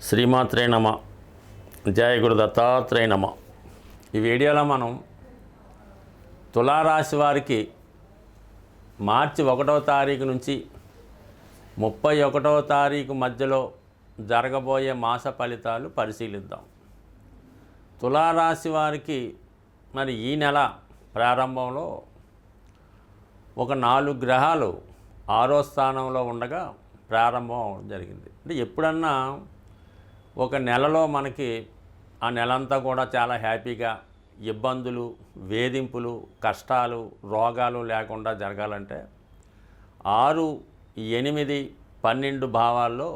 శ్రీమాత్రే నమ. జయ గురు దత్తాత్రేయ నమ. ఈ వీడియోలో మనం తులారాశి వారికి మార్చి 1వ తారీఖు నుంచి 31వ తారీఖు మధ్యలో జరగబోయే మాస ఫలితాలు పరిశీలిద్దాం. తులారాశి వారికి మరి ఈ నెల ప్రారంభంలో ఒక 4 గ్రహాలు 6వ స్థానంలో ఉండగా ప్రారంభం అవడం జరిగింది. అంటే ఎప్పుడన్నా ఒక నెలలో మనకి ఆ నెలంతా కూడా చాలా హ్యాపీగా ఇబ్బందులు, వేధింపులు, కష్టాలు, రోగాలు లేకుండా జరగాలంటే 6, 8, 12 భావాల్లో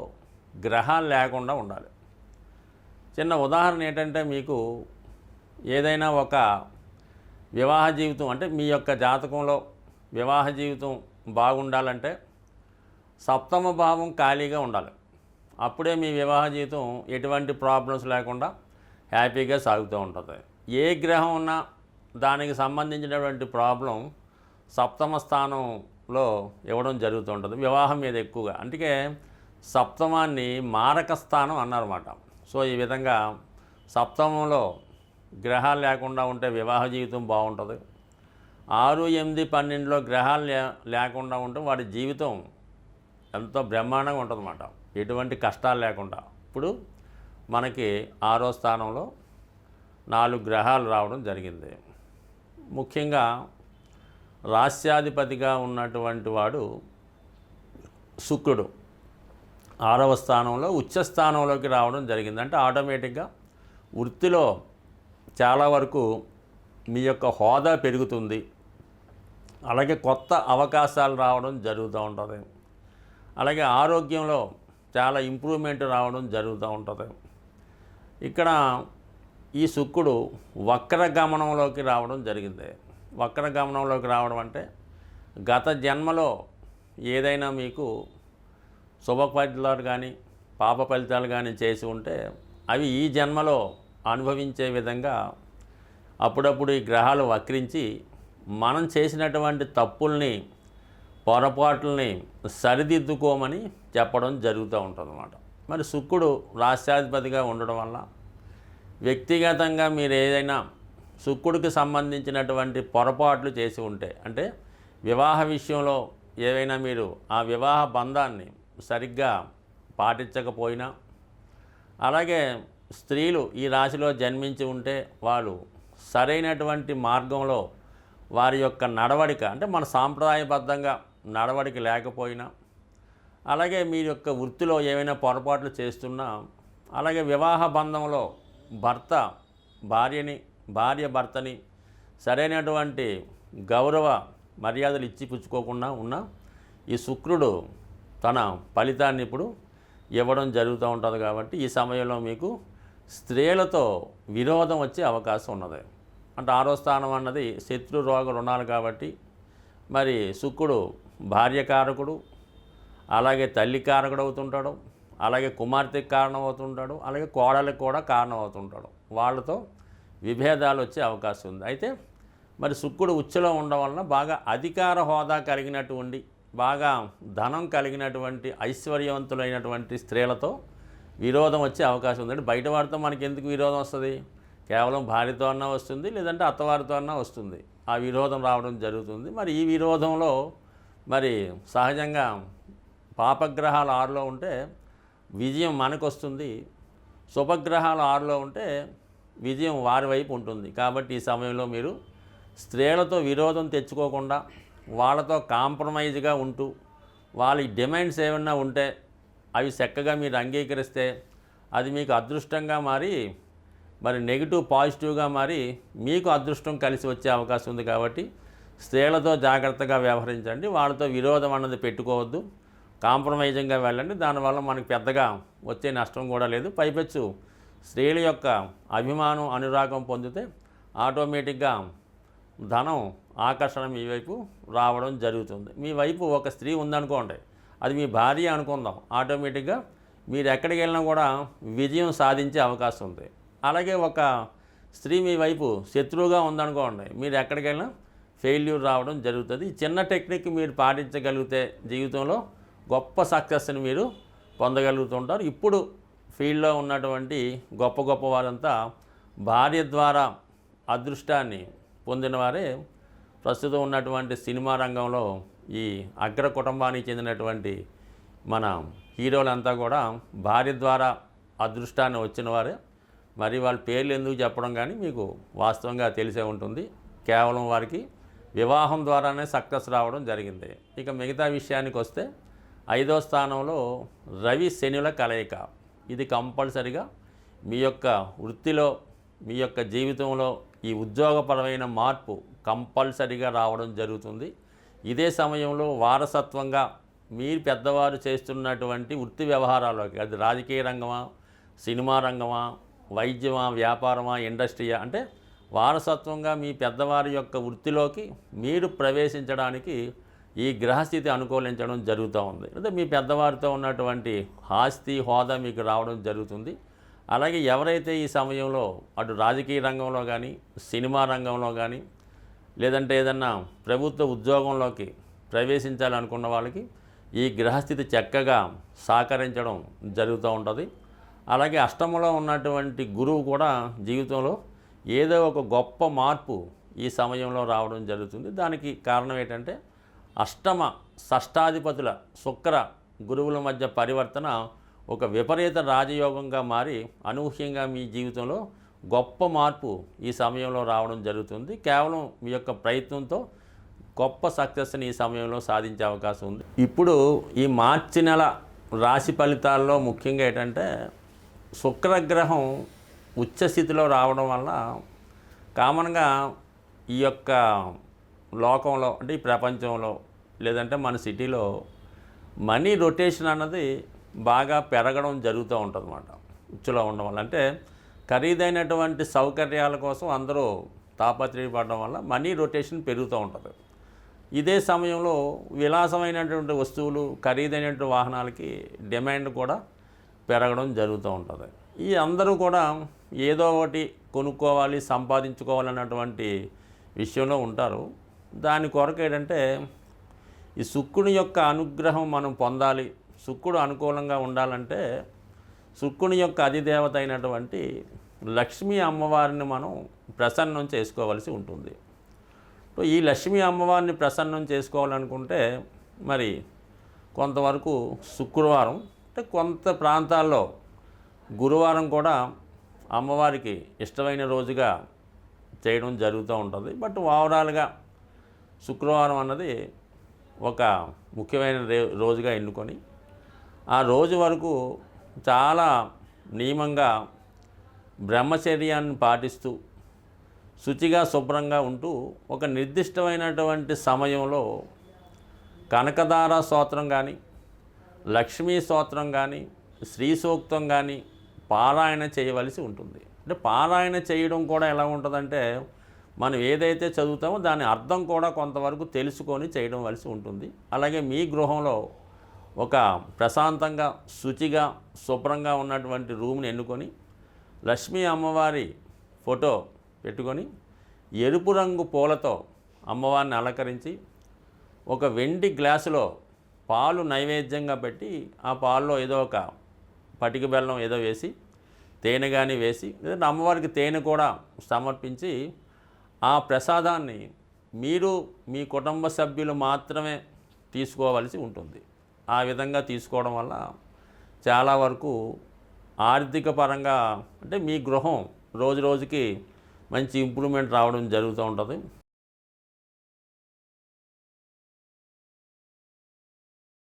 గ్రహాలు లేకుండా ఉండాలి. చిన్న ఉదాహరణ ఏంటంటే, మీకు ఏదైనా ఒక వివాహ జీవితం అంటే మీ యొక్క జాతకంలో వివాహ జీవితం బాగుండాలంటే 7వ భావం ఖాళీగా ఉండాలి. అప్పుడే మీ వివాహ జీవితం ఎటువంటి ప్రాబ్లమ్స్ లేకుండా హ్యాపీగా సాగుతూ ఉంటుంది. ఏ గ్రహం ఉన్నా దానికి సంబంధించినటువంటి ప్రాబ్లం 7వ స్థానంలో ఇవ్వడం జరుగుతూ ఉంటుంది వివాహం మీద ఎక్కువగా. అందుకే 7వాన్ని మారక స్థానం అన్నారన్నమాట. సో ఈ విధంగా 7వంలో గ్రహాలు లేకుండా ఉంటే వివాహ జీవితం బాగుంటుంది. 6, 8, 12లో గ్రహాలు లేకుండా ఉంటే వాడి జీవితం ఎంతో బ్రహ్మాండంగా ఉంటుందన్నమాట, ఎటువంటి కష్టాలు లేకుండా. ఇప్పుడు మనకి 6వ స్థానంలో 4 గ్రహాలు రావడం జరిగింది. ముఖ్యంగా రాస్యాధిపతిగా ఉన్నటువంటి వాడు శుక్రుడు 6వ స్థానంలో ఉచ్చస్థానంలోకి రావడం జరిగింది. అంటే ఆటోమేటిక్గా వృత్తిలో చాలా వరకు మీ యొక్క హోదా పెరుగుతుంది. అలాగే కొత్త అవకాశాలు రావడం జరుగుతూ ఉంటుంది. అలాగే ఆరోగ్యంలో చాలా ఇంప్రూవ్మెంట్ రావడం జరుగుతూ ఉంటుంది. ఇక్కడ ఈ శుక్రుడు వక్రగమనంలోకి రావడం జరిగింది. వక్రగమనంలోకి రావడం అంటే గత జన్మలో ఏదైనా మీకు శుభ ఫలితాలు కానీ పాప ఫలితాలు కానీ చేసి ఉంటే అవి ఈ జన్మలో అనుభవించే విధంగా అప్పుడప్పుడు ఈ గ్రహాలు వక్రించి మనం చేసినటువంటి తప్పుల్ని, పొరపాట్లని సరిదిద్దుకోమని చెప్పడం జరుగుతూ ఉంటుందన్నమాట. మరి శుక్రుడు రాష్ట్రాధిపతిగా ఉండడం వల్ల వ్యక్తిగతంగా మీరు ఏదైనా శుక్రుడికి సంబంధించినటువంటి పొరపాట్లు చేసి ఉంటే, అంటే వివాహ విషయంలో ఏవైనా మీరు ఆ వివాహ బంధాన్ని సరిగ్గా పాటించకపోయినా, అలాగే స్త్రీలు ఈ రాశిలో జన్మించి ఉంటే వాళ్ళు సరైనటువంటి మార్గంలో వారి యొక్క నడవడిక అంటే మన సాంప్రదాయబద్ధంగా నడవడిక లేకపోయినా, అలాగే మీ యొక్క వృత్తిలో ఏమైనా పొరపాట్లు చేస్తున్నా, అలాగే వివాహ బంధంలో భార్య భర్తని సరైనటువంటి గౌరవ మర్యాదలు ఇచ్చి పుచ్చుకోకుండా ఉన్న ఈ శుక్రుడు తన ఫలితాన్ని ఇప్పుడు ఇవ్వడం జరుగుతూ ఉంటుంది. కాబట్టి ఈ సమయంలో మీకు స్త్రీలతో విరోధం వచ్చే అవకాశం ఉన్నది. అంటే 6వ స్థానం అన్నది శత్రు రోగ రుణాలు కాబట్టి మరి శుక్రుడు భార్యకారకుడు, అలాగే తల్లి కారకుడు అవుతుంటాడు, అలాగే కుమార్తెకి కారణం అవుతుంటాడు, అలాగే కోడలికి కూడా కారణం అవుతుంటాడు. వాళ్ళతో విభేదాలు వచ్చే అవకాశం ఉంది. అయితే మరి శుక్రుడు ఉచ్చలో ఉండడం వలన బాగా అధికార హోదా కలిగినటువంటి, బాగా ధనం కలిగినటువంటి, ఐశ్వర్యవంతులైనటువంటి స్త్రీలతో విరోధం వచ్చే అవకాశం ఉంది. అంటే బయట వారితో మనకి ఎందుకు విరోధం వస్తుంది? కేవలం భార్యతో అన్నా వస్తుంది, లేదంటే అత్తవారితో అన్నా వస్తుంది. ఆ విరోధం రావడం జరుగుతుంది. మరి ఈ విరోధంలో మరి సహజంగా పాపగ్రహాలు 6లో ఉంటే విజయం మనకు వస్తుంది, శుభగ్రహాలు 6లో ఉంటే విజయం వారి వైపు ఉంటుంది. కాబట్టి ఈ సమయంలో మీరు స్త్రీలతో విరోధం తెచ్చుకోకుండా వాళ్ళతో కాంప్రమైజ్గా ఉంటూ వాళ్ళ డిమాండ్స్ ఏమన్నా ఉంటే అవి చక్కగా మీరు అంగీకరిస్తే అది మీకు అదృష్టంగా మరి నెగిటివ్ పాజిటివ్గా మారి మీకు అదృష్టం కలిసి వచ్చే అవకాశం ఉంది. కాబట్టి స్త్రీలతో జాగ్రత్తగా వ్యవహరించండి, వాళ్ళతో విరోధం అన్నది పెట్టుకోవద్దు, కాంప్రమైజింగ్గా వెళ్ళండి. దానివల్ల మనకు పెద్దగా వచ్చే నష్టం కూడా లేదు. పైపెచ్చు స్త్రీల యొక్క అభిమానం, అనురాగం పొందితే ఆటోమేటిక్గా ధనం ఆకర్షణ మీ వైపు రావడం జరుగుతుంది. మీ వైపు ఒక స్త్రీ ఉందనుకోండి, అది మీ భార్య అనుకుందాం, ఆటోమేటిక్గా మీరు ఎక్కడికి వెళ్ళినా కూడా విజయం సాధించే అవకాశం ఉంది. అలాగే ఒక స్త్రీ మీ వైపు శత్రువుగా ఉందనుకోండి, మీరు ఎక్కడికి వెళ్ళినా ఫెయిల్యూర్ రావడం జరుగుతుంది. ఈ చిన్న టెక్నిక్ మీరు పాటించగలిగితే జీవితంలో గొప్ప సక్సెస్ని మీరు పొందగలుగుతుంటారు. ఇప్పుడు ఫీల్డ్లో ఉన్నటువంటి గొప్ప గొప్ప వారంతా భార్య ద్వారా అదృష్టాన్ని పొందిన వారే ప్రస్తుతం ఉన్నటువంటి సినిమా రంగంలో ఈ అగ్ర కుటుంబానికి చెందినటువంటి మన హీరోలంతా కూడా భార్య ద్వారా అదృష్టాన్ని వచ్చిన వారే. మరి వాళ్ళ పేర్లు ఎందుకు చెప్పడం కానీ మీకు వాస్తవంగా తెలిసే ఉంటుంది. కేవలం వారికి వివాహం ద్వారానే సక్సెస్ రావడం జరిగింది. ఇక మిగతా విషయానికి వస్తే 5వ స్థానంలో రవి శనుల కలయిక. ఇది కంపల్సరిగా మీ యొక్క వృత్తిలో మీ యొక్క జీవితంలో ఈ ఉద్యోగపరమైన మార్పు కంపల్సరిగా రావడం జరుగుతుంది. ఇదే సమయంలో వారసత్వంగా మీరు పెద్దవారు చేస్తున్నటువంటి వృత్తి వ్యవహారాల్లోకి, అది రాజకీయ రంగమా, సినిమా రంగమా, వైద్యమా, వ్యాపారమా, ఇండస్ట్రీయా, అంటే వారసత్వంగా మీ పెద్దవారి యొక్క వృత్తిలోకి మీరు ప్రవేశించడానికి ఈ గ్రహస్థితి అనుకూలించడం జరుగుతూ ఉంది. అంటే మీ పెద్దవారితో ఉన్నటువంటి ఆస్తి హోదా మీకు రావడం జరుగుతుంది. అలాగే ఎవరైతే ఈ సమయంలో అటు రాజకీయ రంగంలో కానీ, సినిమా రంగంలో కానీ, లేదంటే ఏదన్నా ప్రభుత్వ ఉద్యోగంలోకి ప్రవేశించాలనుకున్న వాళ్ళకి ఈ గ్రహస్థితి చక్కగా సహకరించడం జరుగుతూ ఉంటుంది. అలాగే అష్టమంలో ఉన్నటువంటి గురువు కూడా జీవితంలో ఏదో ఒక గొప్ప మార్పు ఈ సమయంలో రావడం జరుగుతుంది. దానికి కారణం ఏంటంటే అష్టమ షష్టాధిపతుల శుక్ర గురువుల మధ్య పరివర్తన ఒక విపరీత రాజయోగంగా మారి అనూహ్యంగా మీ జీవితంలో గొప్ప మార్పు ఈ సమయంలో రావడం జరుగుతుంది. కేవలం మీ యొక్క ప్రయత్నంతో గొప్ప సక్సెస్ని ఈ సమయంలో సాధించే అవకాశం ఉంది. ఇప్పుడు ఈ మార్చి నెల రాశి ఫలితాల్లో ముఖ్యంగా ఏంటంటే శుక్రగ్రహం ఉచ్చస్థితిలో రావడం వల్ల కామన్గా ఈ యొక్క లోకంలో, అంటే ఈ ప్రపంచంలో, లేదంటే మన సిటీలో మనీ రొటేషన్ అన్నది బాగా పెరగడం జరుగుతూ ఉంటుంది అన్నమాట. ఉచ్చులో ఉండడం వల్ల, అంటే ఖరీదైనటువంటి సౌకర్యాల కోసం అందరూ తాపత్రయపడడం వల్ల మనీ రొటేషన్ పెరుగుతూ ఉంటుంది. ఇదే సమయంలో విలాసమైనటువంటి వస్తువులు, ఖరీదైనటువంటి వాహనాలకి డిమాండ్ కూడా పెరగడం జరుగుతూ ఉంటుంది. ఈ అందరూ కూడా ఏదో ఒకటి కొనుక్కోవాలి, సంపాదించుకోవాలన్నటువంటి విషయంలో ఉంటారు. దాని కొరకు ఏంటంటే ఈ శుక్రుని యొక్క అనుగ్రహం మనం పొందాలి, శుక్రుడు అనుకూలంగా ఉండాలంటే శుక్రుని యొక్క అధిదేవత అయినటువంటి లక్ష్మీ అమ్మవారిని మనం ప్రసన్నం చేసుకోవాల్సి ఉంటుంది. ఈ లక్ష్మీ అమ్మవారిని ప్రసన్నం చేసుకోవాలనుకుంటే మరి కొంతవరకు శుక్రవారం, అంటే కొంత ప్రాంతాల్లో గురువారం కూడా అమ్మవారికి ఇష్టమైన రోజుగా చేయడం జరుగుతూ ఉంటుంది. బట్ ఓవరాల్గా శుక్రవారం అన్నది ఒక ముఖ్యమైన రోజుగా ఎన్నుకొని ఆ రోజు వరకు చాలా నియమంగా బ్రహ్మచర్యాన్ని పాటిస్తూ శుచిగా శుభ్రంగా ఉంటూ ఒక నిర్దిష్టమైనటువంటి సమయంలో కనకదార స్తోత్రం కానీ, లక్ష్మీ స్తోత్రం కానీ, శ్రీ సూక్తం కానీ పారాయణ చేయవలసి ఉంటుంది. అంటే పారాయణ చేయడం కూడా ఎలా ఉంటుందంటే మనం ఏదైతే చదువుతామో దాని అర్థం కూడా కొంతవరకు తెలుసుకొని చేయడం వలసి ఉంటుంది. అలాగే మీ గృహంలో ఒక ప్రశాంతంగా శుచిగా శుభ్రంగా ఉన్నటువంటి రూమ్ని ఎన్నుకొని లక్ష్మీ అమ్మవారి ఫోటో పెట్టుకొని ఎరుపు రంగు పూలతో అమ్మవారిని అలంకరించి ఒక వెండి గ్లాసులో పాలు నైవేద్యంగా పెట్టి ఆ పాల్లో ఏదో ఒక పటిక బెల్లం ఏదో వేసి, తేనె కానీ వేసి, లేదంటే అమ్మవారికి తేనె కూడా సమర్పించి ఆ ప్రసాదాన్ని మీరు మీ కుటుంబ సభ్యులు మాత్రమే తీసుకోవలసి ఉంటుంది. ఆ విధంగా తీసుకోవడం వల్ల చాలా వరకు ఆర్థిక పరంగా, అంటే మీ గృహం రోజు రోజుకి మంచి ఇంప్రూవ్మెంట్ రావడం జరుగుతూ ఉంటుంది.